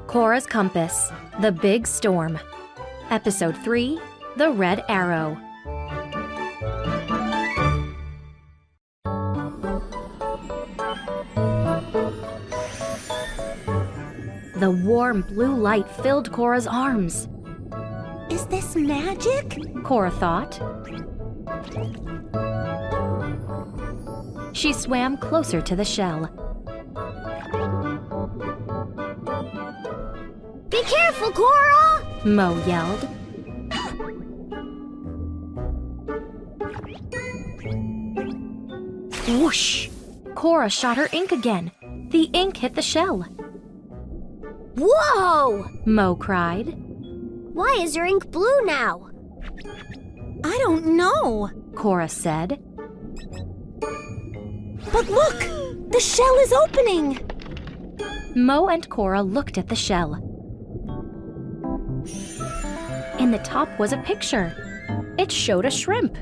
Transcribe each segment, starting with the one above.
Cora's Compass, The Big Storm. Episode 3, The Red Arrow. The warm blue light filled Cora's arms. Is this magic? Cora thought. She swam closer to the shell. Be careful, Cora! Mo yelled. Whoosh! Cora shot her ink again. The ink hit the shell. Whoa! Mo cried. Why is your ink blue now? I don't know, Cora said. But look! The shell is opening! Mo and Cora looked at the shell. In the top was a picture. It showed a shrimp.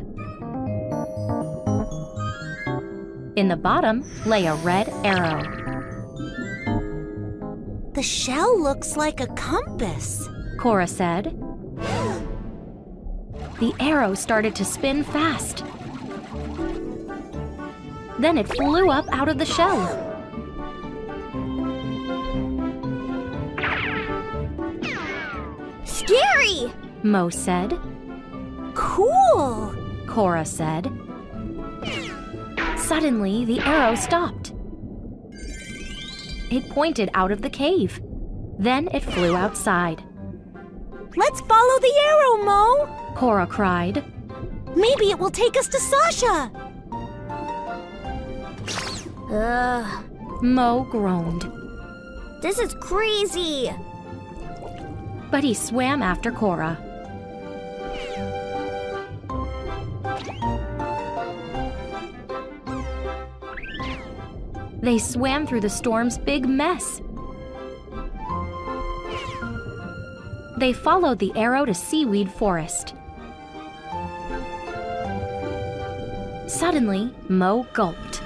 In the bottom lay a red arrow. The shell looks like a compass, Cora said. The arrow started to spin fast. Then it flew up out of the shell. Scary! Mo said. Cool! Cora said. Suddenly, the arrow stopped. It pointed out of the cave. Then it flew outside. Let's follow the arrow, Mo! Cora cried. Maybe it will take us to Sasha! Mo groaned. This is crazy! But he swam after Cora. They swam through the storm's big mess. They followed the arrow to Seaweed Forest. Suddenly, Mo gulped.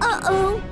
Uh-oh!